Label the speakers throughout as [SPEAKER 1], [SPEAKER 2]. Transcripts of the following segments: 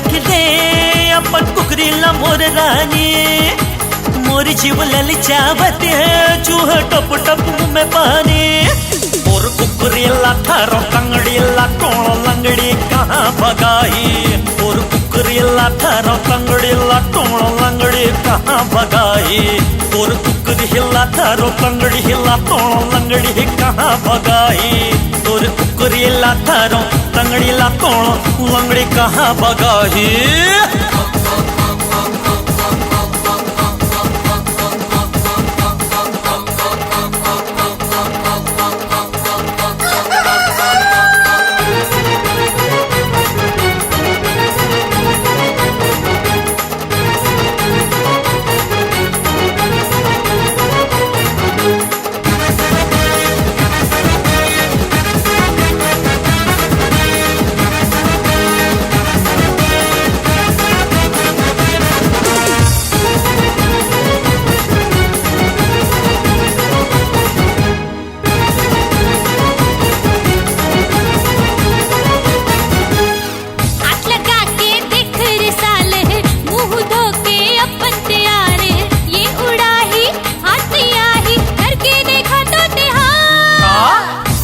[SPEAKER 1] रखले अपन कुकरीला मोर रानी। मोर जीव ललचावत है चूहा टप टप मुँह में पानी। मोर कुकरीला थारो तंगड़ीला टोणो लंगड़ी कहाँ भगाई। मोर कुकरीला थारो तंगड़ीला टोणो लंगड़ी कहाँ भगाई। मोर कुकरीला थारो तंगड़ीला टोणो लंगड़ी कहाँ भगाई। मोर कुकरीला थारो तंगड़ीला टोणो लंगड़ी कहाँ भगाई।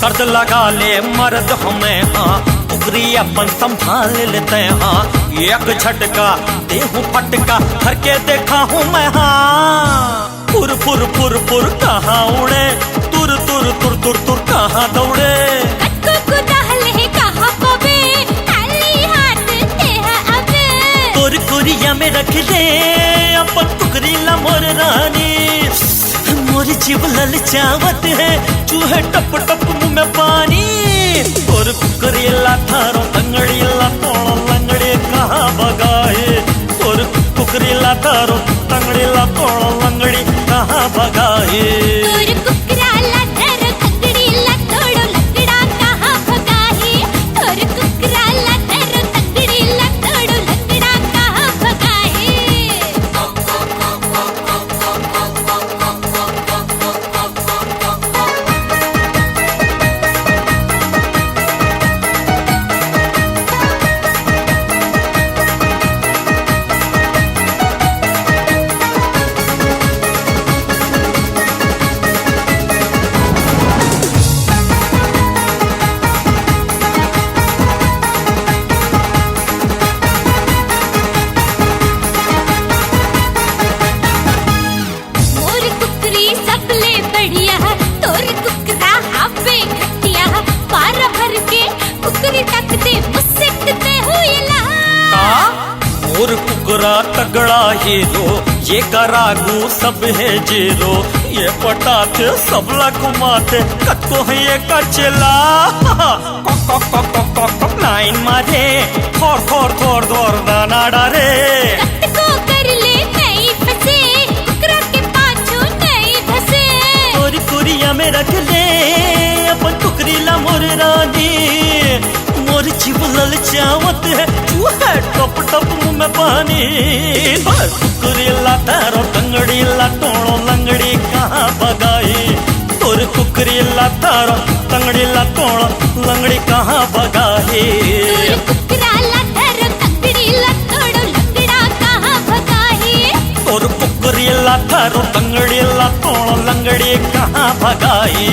[SPEAKER 1] सर्द लगा ले मर्द हमें हाँ, कुकरी अपन संभाल लेते हाँ। एक झटका देहूं पटका भर के देखा हूँ मैं हाँ। पुर पुर पुर पुर कहाँ उड़े, तुर तुर तुर तुर तुर कहाँ दौड़े। तोर कुरिया में रख ले अपन कुकरीला मोर रानी। मोर जीव ललचावत है चूहे टप टप मुँह में पानी। और कुकरीला थारो तंगड़ीला टोणो लंगड़ी कहाँ भगाए। और कुकरीला थारो तंगड़ीला टोणो लंगड़ी कहाँ भगाए। मोर कुकरा तगड़ा हीरो ये करागू सब है जीरो। ये पटाते सबला घुमाते कत्को है ये कचला। लाइन मारे थोर थोर थोर थोर दाना डारे। तोरी कुरिया में रख ले अपन कुकरीला मोर रानी। मोर जीव ललचावत है चूहा टप टप मुँह में पानी। कुकरीला थारो तंगड़ीला टोणो लंगड़ी कहाँ भगाई। तोर कुकरीला थारो तंगड़ीला टोणो लंगड़ी कहाँ भगाई। तोर कुकरीला थारो तंगड़ीला टोणो लंगड़ी कहाँ भगाई।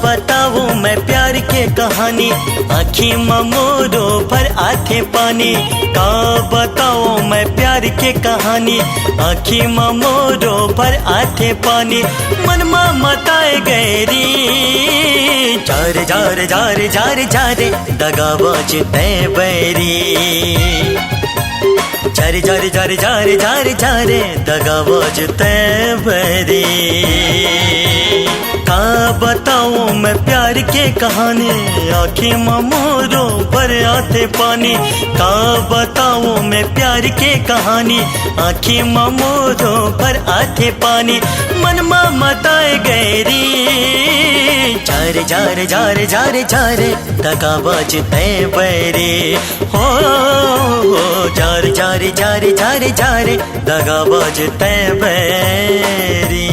[SPEAKER 1] बताऊं मैं प्यार के कहानी, आँखी मोरो पर आथे पानी। का बताऊं मैं प्यार के कहानी, आँखी मोरो पर आथे पानी। मन मताए गैरी जार जार जार जार जारे दगाबाज तय बैरी। जारे जारे जारे जारे जारे जारे दगाबाज तय बैरी। का बताऊं मैं प्यार के कहानी, आँखें मोरो पर आते पानी। का बताऊं मैं प्यार के कहानी, आँखें मोरो पर आते पानी। मन मताए गैरी जारे जारे जारे जारे जारे दगाबाज तय बैरी। हो जारे जारे जारे जारे जारे दगाबाज तय बैरी।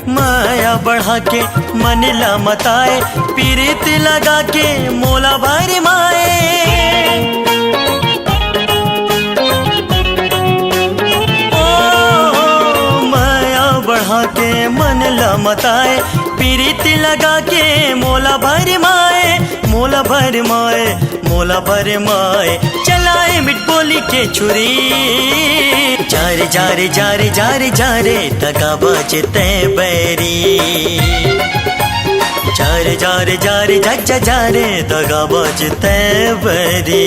[SPEAKER 1] माया बढ़ा के मन ला मताए, पीरित लगा के मोला भारी माए। ओ माया बढ़ा के मन ला मताए, पीरित लगा के मोला भर माए। मोला भर माए मोला भर माए, चलाए मिट बोली के छुरी। जारे जारे जारे जारे जारे दगाबाज तय बैरी। जारे जारे जारे जा जारे दगाबाज तय बैरी।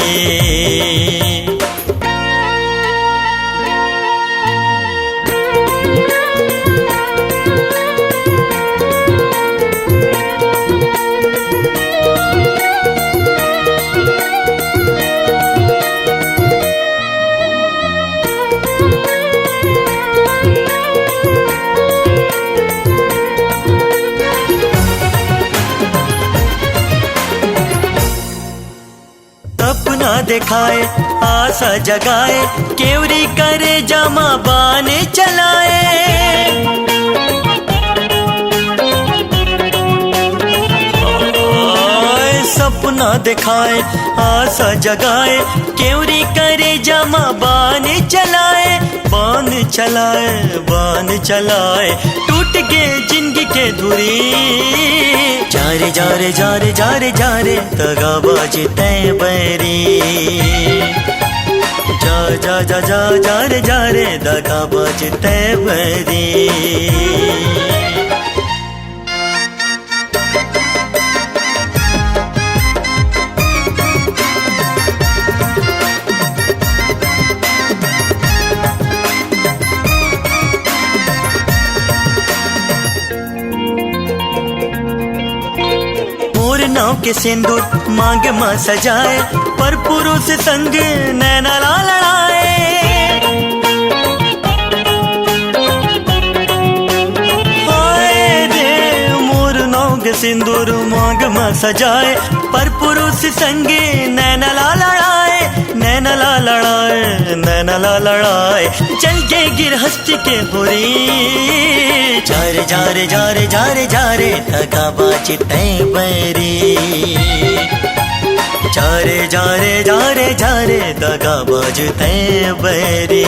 [SPEAKER 1] सपना दिखाए आशा जगाए, केवरी करे जमा बाने चलाए। सपना दिखाए आशा जगाए, केवरी करे जमा बाने चलाए। बान चलाए बान चलाए, टूट के जिंदगी के धुरी। जारे जारे जारे जारे जारे दगाबाज तय बैरी। जा जा जा जा जारे जारे दगाबाज तय बैरी। नाव के सिंदूर मांग मां सजाए, पर पुरुष संग नैना ला लड़ाए। हाय रे मोर नाव के सिंदूर मांग मां सजाए, पर पुरुष संग नैना ला लड़ाए। नैना ला लड़ाए नैना ला लड़ाए, चल के गिरहस्ती के होरी। जारे जारे जारे जारे जारे दगाबाज तय बैरी। जारे जारे जारे जारे दगाबाज तय बैरी।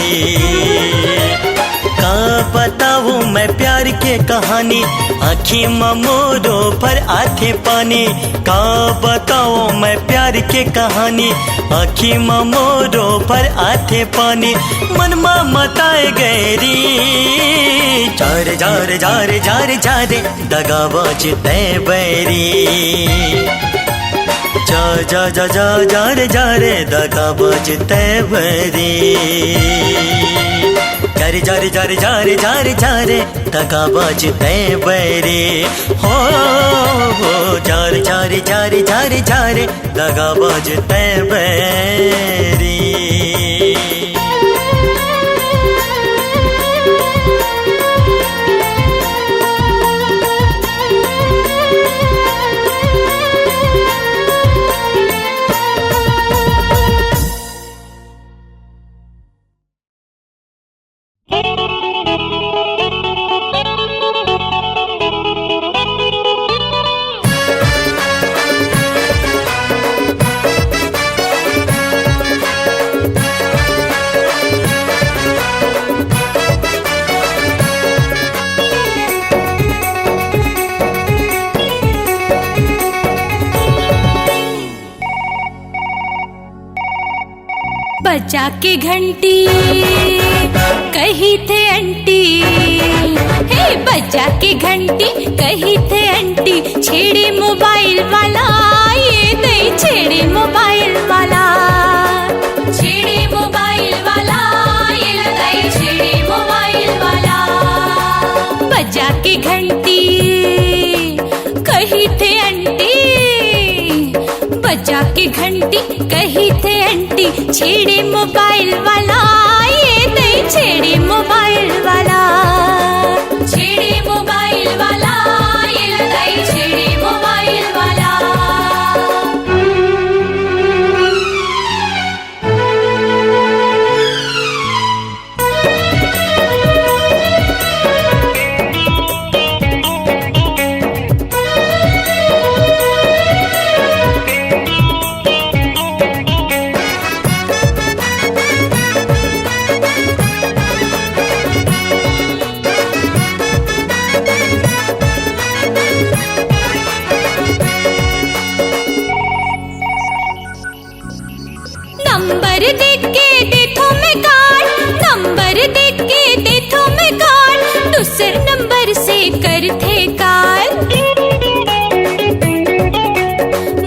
[SPEAKER 1] का बताऊं मैं प्यार के कहानी, आँखी मोरो पर आथे पानी। का बताऊं मैं प्यार के कहानी, आँखी मोरो पर आथे पानी। मन मताए गैरी जारे जारे जारे जारे जारे दगाबाज तय बैरी। जा जा जा जा जारे जारे दगाबाज तय बैरी। जारे जारे जारे जारे जारे जारे दगाबाज तय बैरी। हो जारे जारे जारे जारे जारे दगाबाज तय बैरी।
[SPEAKER 2] बजा के घंटी कही थे आंटी, हे बजा के घंटी कही थे आंटी, छेड़े मोबाइल वाला, ये नहीं छेड़े मोबाइल वाला, छेड़े मोबाइल वाला, ये लगाई छेड़े मोबाइल वाला। बजा के घंटी कही थे आंटी, बजा के घंटी कही थे आंटी, छेड़े मोबाइल वाला, ये नहीं छेड़े मोबाइल वाला, छेड़े मोबाइल वाला, ये लगाई छेड़े मोबाइल वाला। नंबर देख के देथो मैं कार्ड, नंबर देख के देथो मैं कार्ड, दूसर नंबर से कर थे कॉल।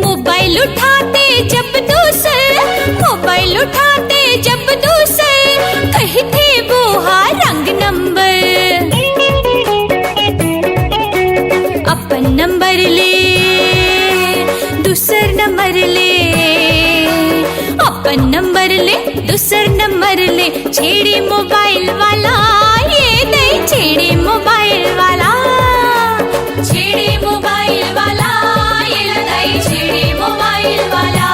[SPEAKER 2] मोबाइल उठाते जब दूसर, मोबाइल उठाते जब दूसर, कही थे वो हाँ रंग नंबर, अपन नंबर ले दूसर नंबर ले, अपन नंबर ले दूसर नंबर ले, छेड़े मोबाइल वाला, ये नहीं छेड़े मोबाइल वाला, छेड़े मोबाइल वाला, ये लगाई छेड़े मोबाइल वाला।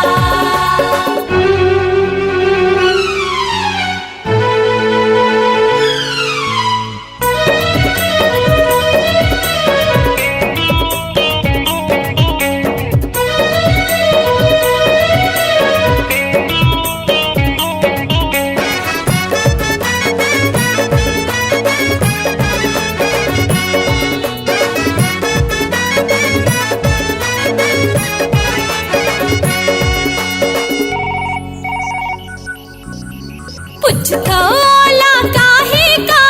[SPEAKER 2] कुछ तो ओला काहे का,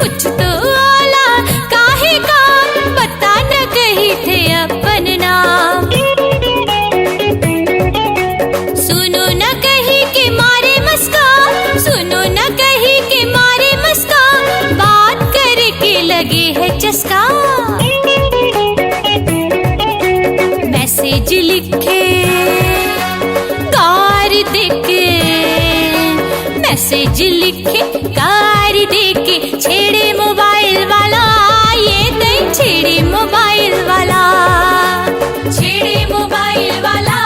[SPEAKER 2] कुछ तो ओला काहे का, बता न कही थे अपन नाम, सुनो न कही के मारे मस्का, सुनो न कही के मारे मस्का, बात करके लगे है चस्का। मैसेज लिखे कार देके, मैसेज लिखे कार देके, छेड़े मोबाइल वाला, ये नहीं छेड़े मोबाइल वाला, छेड़े मोबाइल वाला,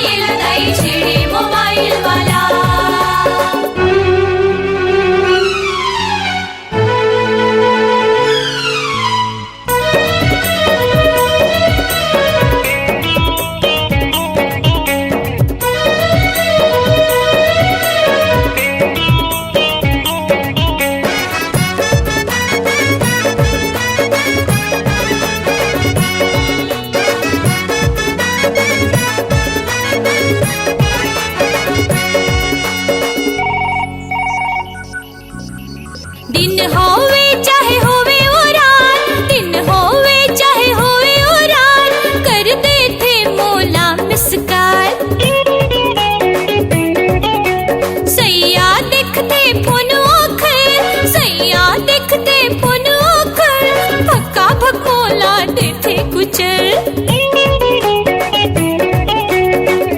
[SPEAKER 2] ये लगाई छेड़े मोबाइल वाला। दिन होवे चाहे होवे वो रात, दिन होवे चाहे होवे वो रात, कर देते मोला मिसकाल। सैया देखते फोन ओखर, सैया देखते फोन ओखर, भक्का भक मोला देते कुचल।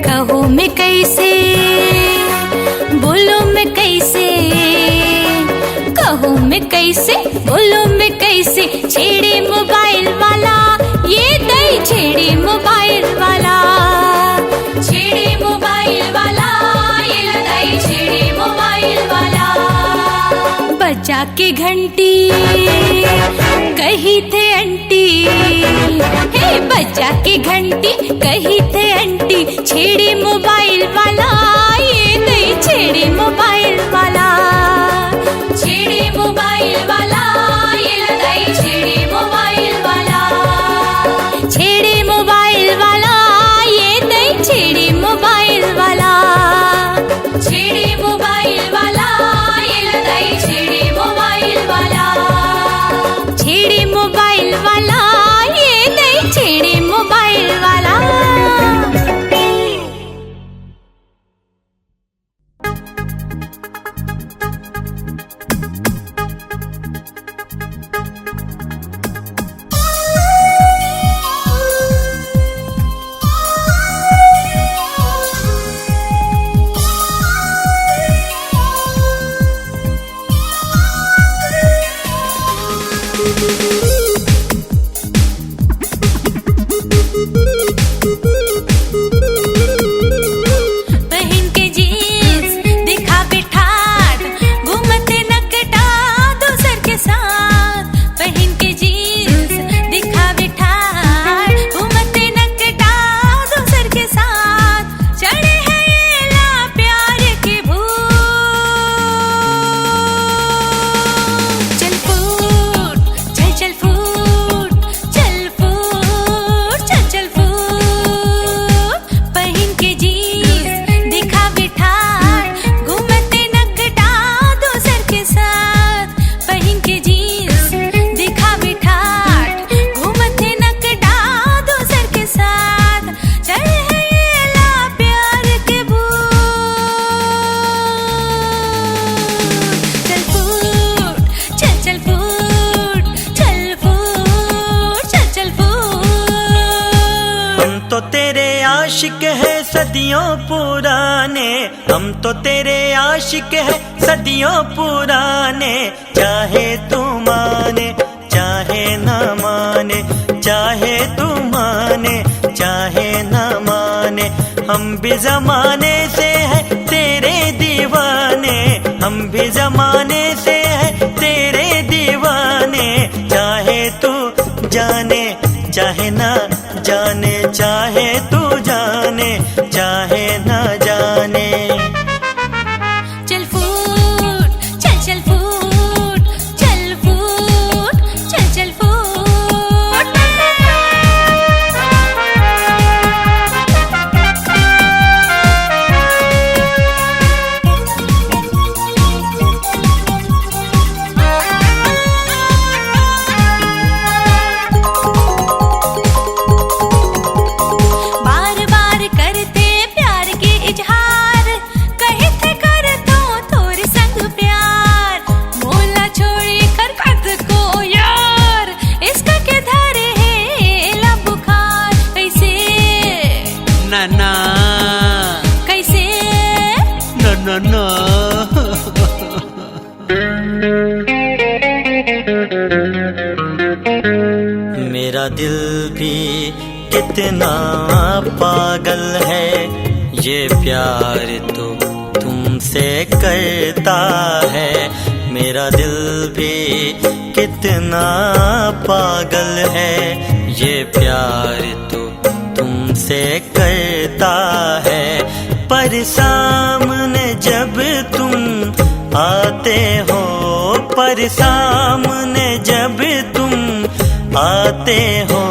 [SPEAKER 2] कहो मैं कैसे, बोलो मैं कैसे, कहो मैं कैसे, बोलो मैं कैसे, छेड़े मोबाइल वाला, ये नहीं छेड़े मोबाइल वाला, छेड़े मोबाइल वाला, ये लगाई छेड़े मोबाइल वाला। बजा के घंटी कही थे आंटी, हे बजा के घंटी कही थे आंटी, छेड़े मोबाइल वाला, ये नहीं छेड़े मोबाइल वाला, छेड़े मोबाइल वाला, ये लगाई छेड़े मोबाइल वाला, छेड़े मोबाइल वाला, ये नहीं छेड़े मोबाइल वाला, छेड़े मोबाइल पहन के जीन्स दिखावे ठाठ, घूमते नकटा दूसर के साथ। पहन के जीन्स दिखावे ठाठ, घूमते नकटा दूसर के साथ। चढ़े हैं ये ला प्यार के भूत। चल फूट, चल चल फूट, चल फूट, चल चल फूट। पहन के जीन्स दिखावे ठाठ, घूमते नकटा दूसर के साथ। पहन के जीन्स दिखावे ठाठ, घूमते नकटा दूसर के साथ। चढ़े हैं ये ला प्यार के भूत। चल फूट, चल चल फूट, चल फूट, चल चल फूट।
[SPEAKER 1] हम तो तेरे आशिक है सदियों पुराने, हम तो तेरे आशिक है सदियों पुराने। चाहे तू माने चाहे न माने, चाहे तू माने चाहे न माने, हम भी जमाने से है तेरे दीवाने। हम भी जमाने से है तेरे दीवाने। चाहे तू जाने चाहे ना जाने, चाहे तू जाने चाहे ना जाने।
[SPEAKER 2] चल फूट, चल चल फूट, चल फूट, चल चल फूट। बार बार करते प्यार के इजहार, कहे थे कर दो तोरे संग प्यार। मोला छोड़ी कर कद को यार, इसका के धरे है ला बुखार। कैसे
[SPEAKER 1] ना ना
[SPEAKER 2] कैसे
[SPEAKER 1] ना ना ना। मेरा दिल भी कितना पागल है, ये प्यार तो तुमसे करता है। मेरा दिल भी कितना पागल है, ये प्यार तो तुमसे करता है। पर सामने जब तुम आते हो, पर सामने जब तुम आते हो,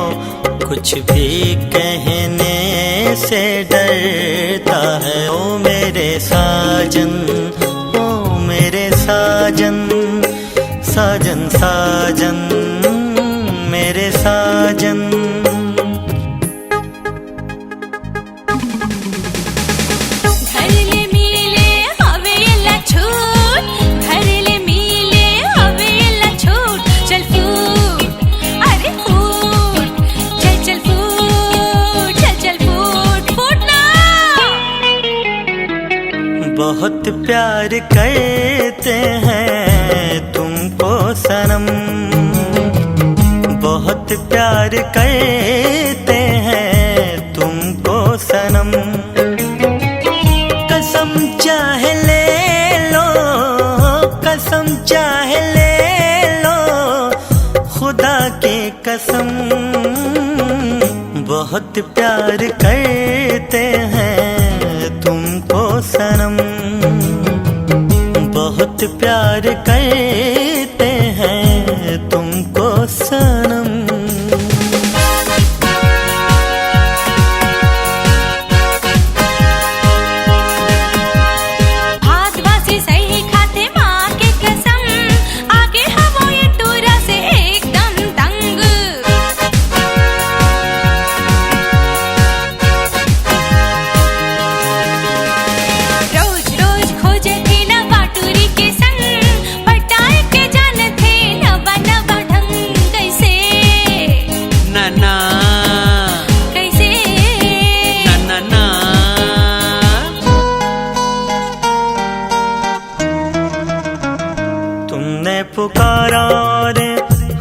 [SPEAKER 1] कुछ भी कहने से डरता है। ओ मेरे साजन, ओ मेरे साजन, साजन साजन मेरे साजन।
[SPEAKER 2] घरले मिले हवेला छूट, घरले मिले हवेला छूट। चल फूट, अरे फूट, चल चल फूट, चल चल फूट, फूट ना।
[SPEAKER 1] बहुत प्यार करते हैं तुमको सनम, बहुत प्यार करते हैं तुमको सनम। कसम चाहे ले लो, कसम चाहे ले लो, खुदा की कसम। बहुत प्यार करते हैं तुमको सनम, बहुत प्यार करते हैं तुमको सनम।
[SPEAKER 2] भात बासी सही खाते माँ के कसम, आगे हवो ये टूरा से एकदम तंग। रोज रोज खोजे थे नवा टूरी के संग, पटाए के जान थे नवा नवा ढंग। कैसे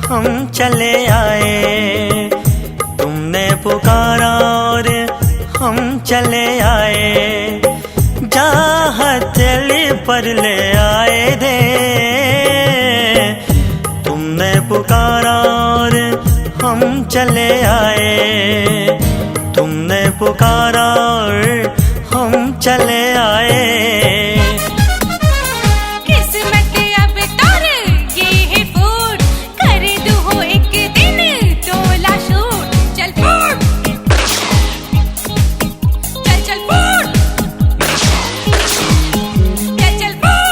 [SPEAKER 1] हम चले आए। तुमने पुकारा और हम चले आए, जा हथेली पर ले आए दे। तुमने पुकारा और हम चले आए, तुमने पुकारा और हम चले आए।
[SPEAKER 2] किस्मत अब तार ये है फूट, कर दो हो एक दिन तोला शूट। चल फूट, चल चल फूट, चल चल फूट।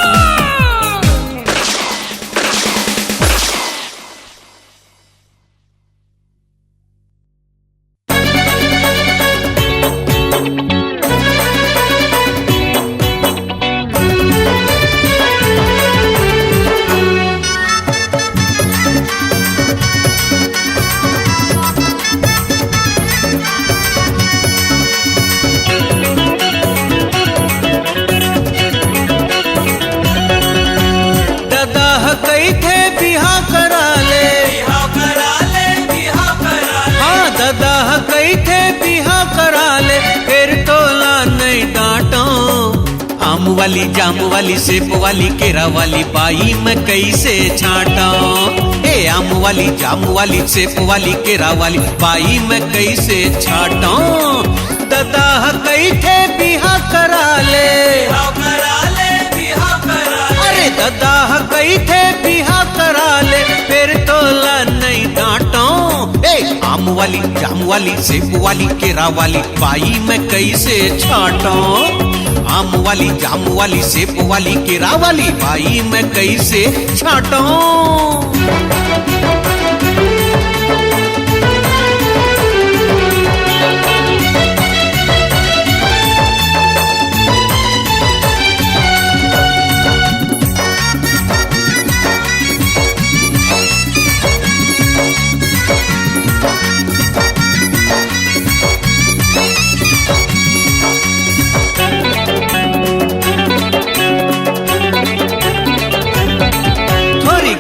[SPEAKER 3] वाली जाम वाली सेब वाली केरा वाली बाई मैं कैसे छाटा। ए आम वाली जाम वाली सेब वाली केरा वाली बाई मैं कैसे छाटा। दादा कई थे बिहा करा ले, अरे दादा कई थे बिहा करा ले, फिर तोला नहीं डांटो। ए आम वाली जाम वाली सेब वाली केरा वाली बाई मैं कैसे छाटा। आम वाली जाम वाली सेब वाली केरा वाली बाई मैं कैसे छाटूं।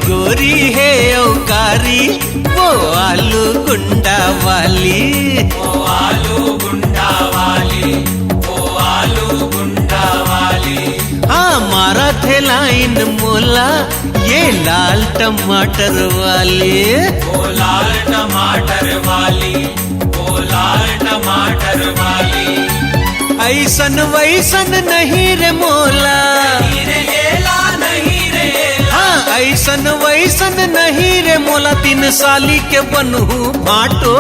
[SPEAKER 3] गोरी है औकारी वो आलू गुंडा वाली,
[SPEAKER 4] वो आलू गुंडा वाली, वो आलू गुंडा वाली।
[SPEAKER 3] हाँ मारा थे लाइन मोला ये लाल टमाटर वाली,
[SPEAKER 4] वो लाल टमाटर वाली, वो लाल टमाटर वाली।
[SPEAKER 3] ऐसन वैसन नहीं रे मोला,
[SPEAKER 4] नहीं रे येला, नहीं रे येला।
[SPEAKER 3] हाँ ऐसन वैसन नहीं रे मोला, 3 साली के बनहू बाटो।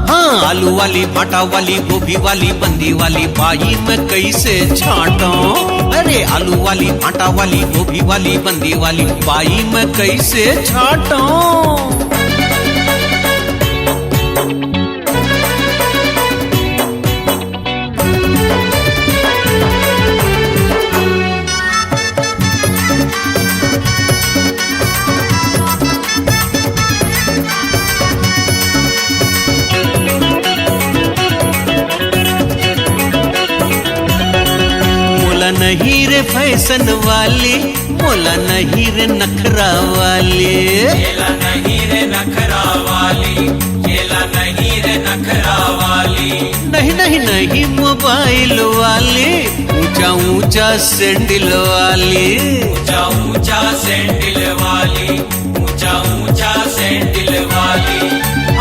[SPEAKER 3] हाँ आलू वाली भाटा वाली गोभी वाली बंदी वाली बाई मैं कैसे छाटो। अरे आलू वाली भाटा वाली गोभी वाली बंदी वाली बाई मैं कैसे छाटो। नहीं रे फैशन वाली, मोला नहीं रे नखरा वाली,
[SPEAKER 4] येला नहीं रे नखरा वाली, येला नहीं रे नखरा वाली।
[SPEAKER 3] नहीं नहीं नहीं मोबाइल वाली, ऊंचा ऊंचा सैंडल वाली,
[SPEAKER 4] ऊंचा ऊंचा सैंडल वाली, ऊंचा ऊंचा सैंडल वाली।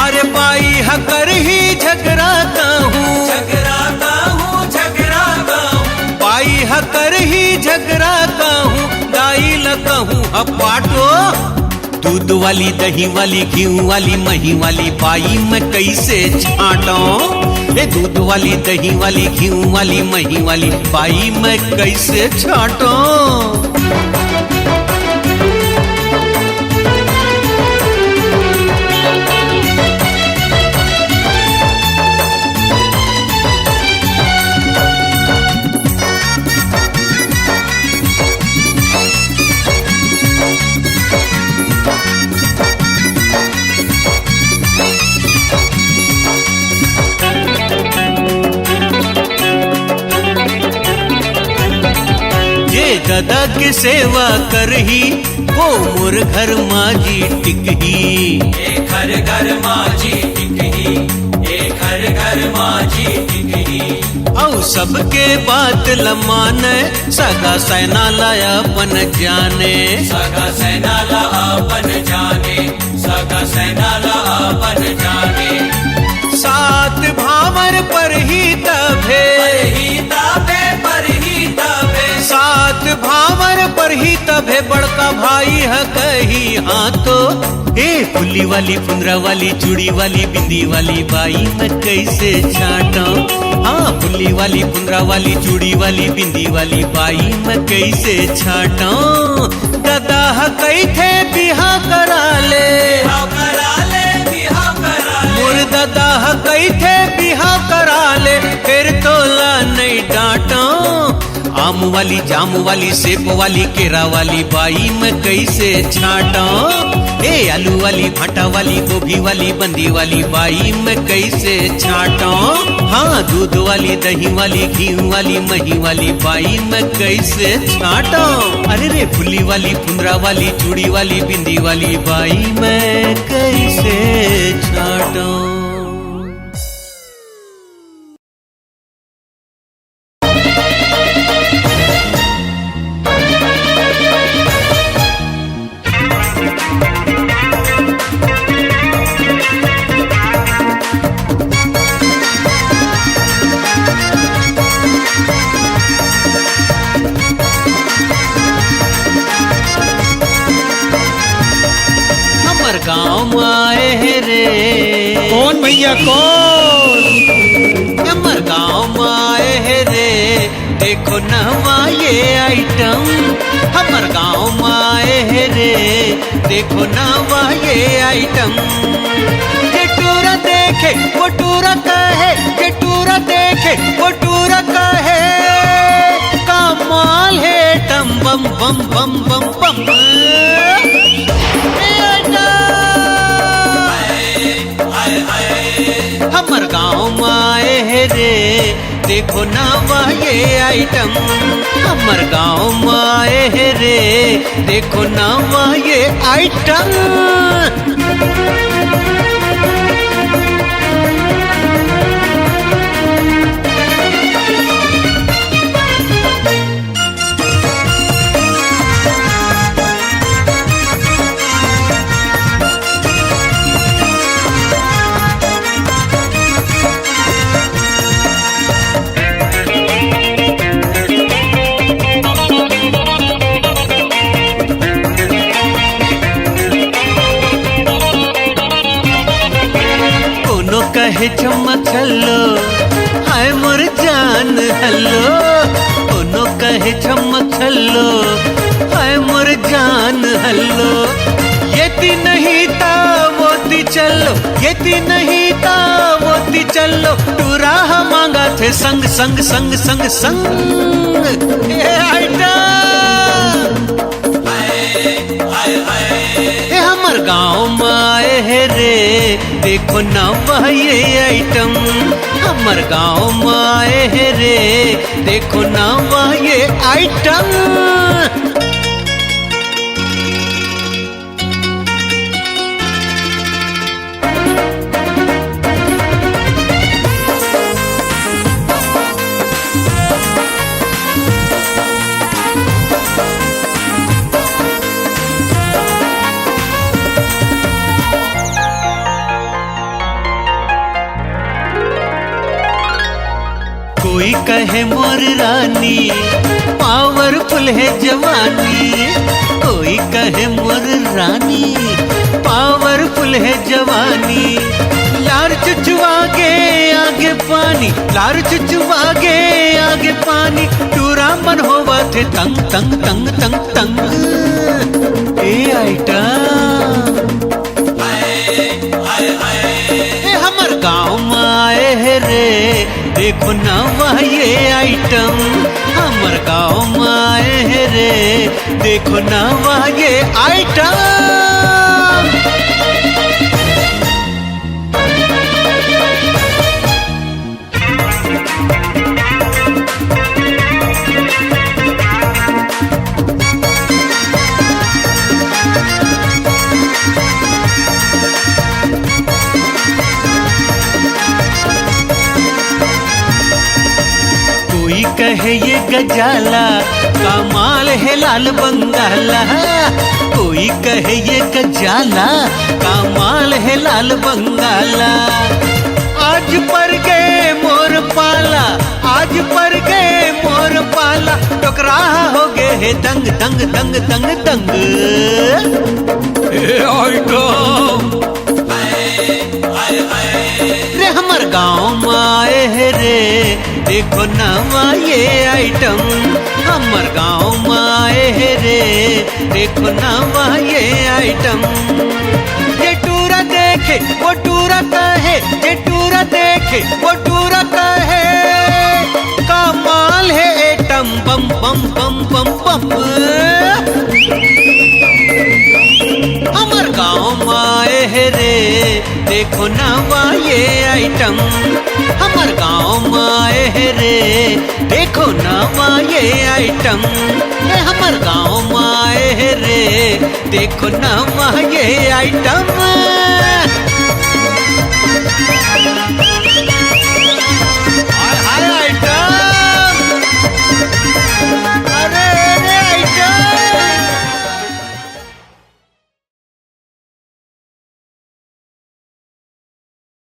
[SPEAKER 3] अरे बाई हकर ही झगड़ाता हूँ,
[SPEAKER 4] झगड़ाता हूँ, झगड़ाता हूँ,
[SPEAKER 3] बाई हकर ही झगड़ाता हूँ, दाई लगा हूँ हपाटो। दूध वाली दही वाली घी वाली मही वाली बाई मैं कैसे छाटूं। ए दूध वाली दही वाली घी वाली मही वाली बाई मैं कैसे छाटूं। दादा की सेवा करही वो वो मोर घर माजी टिकही।
[SPEAKER 4] ए घर घर माझी टिकही, ए घर घर माझी टिकही।
[SPEAKER 3] औ सबके बात लमाने सगा सैना लाया अपन जाने।
[SPEAKER 4] सगा सैनाला अपन जाने, सगा सैनाला अपन जाने।
[SPEAKER 3] सात भावर पर ही तभे,
[SPEAKER 4] पर ही तबे
[SPEAKER 3] सात भावर पर ही तभे बड़का भाई है कही। हाँ तो ए फुल्ली वाली फुंदरा वाली चूड़ी वाली बिंदी वाली बाई मैं कैसे छाटूं। हाँ फुल्ली वाली फुंदरा वाली चूड़ी वाली बिंदी वाली बाई मैं कैसे छाटूं। दादा कई थे बिहा करा ले,
[SPEAKER 4] बिहाव करा ले, बिहाव करा ले।
[SPEAKER 3] मोर दादा कई थे बिहा करा ले, फिर तोला नहीं डांटो। आम वाली जाम वाली सेब वाली केरा वाली बाई मैं कैसे छाटूं। ए आलू वाली भाटा वाली गोभी वाली बंदी वाली बाई मैं कैसे छाटूं। हाँ दूध वाली दही वाली घी वाली मही वाली बाई मैं कैसे छाटूं। अरे रे फुल्ली वाली फुंदरा वाली चूड़ी वाली बिंदी वाली बाई मैं कैसे छाटूं। गाँव आए हैं रे।
[SPEAKER 5] कौन भैया कौन?
[SPEAKER 3] हमर गाँव आए हैं रे, देखो नवा ये आइटम। हमर गाँव आए हैं रे, देखो नवा ये आइटम। ये टूरा देखे वो टूरा कहे, ये टूरा देखे वो टूरा कहे। कमाल है टम बम बम बम बम बम। हमर गाँव आए हैं रे, देखो नवा ये आइटम। हमर गाँव आए हैं रे, देखो नवा ये आइटम। कहे चमक हल्लो हाय मोर जान हल्लो। कोनो कहे चमक हल्लो हाय मोर जान हल्लो। येती नहीं ता वोती चलो, येती नहीं ता वोती चलो। टूरा मांगा थे संग संग संग संग संग। ए हमर गाँव आए हैं रे, देखो नवा ये आइटम। हमर गाँव आए हैं रे, देखो नवा ये आइटम। कोई कहे मोर रानी पावरफुल है जवानी। कोई कहे मोर रानी पावरफुल है जवानी। लार चुचुआ गे आगे पानी, लार चुचुआ गे आगे पानी। टूरा मन होवा थे तंग तंग तंग तंग तंग। ए आइटम हमर गाँव आए हैं रे, देखो नवा ये आइटम। हमर गाँव आए हैं रे, देखो नवा ये आइटम। कहे ये गजाला कमाल है लाल बंगाला, कोई कहे ये गजाला कमाल है लाल बंगाला। आज पर गए मोर पाला, आज पर गए मोर पाला, टोकरा हो गए है दंग दंग दंग दंग दंग। रे हमर गाँव में आए है रे, देखो नवा ये आइटम। हमर गाँव में आए है रे, देखो नवा ये आइटम। ये टूरा देखे वो टूरा कहे, ये टूरा देखे वो टूरा कहे, कमाल है एटम बम बम बम बम बम। हमर गाँव में आए है रे, देखो नवा ये आइटम। हमर गाँव में आए है रे, देखो नवा ये आइटम। हमर गाँव में आए है रे, देखो नवा ये आइटम।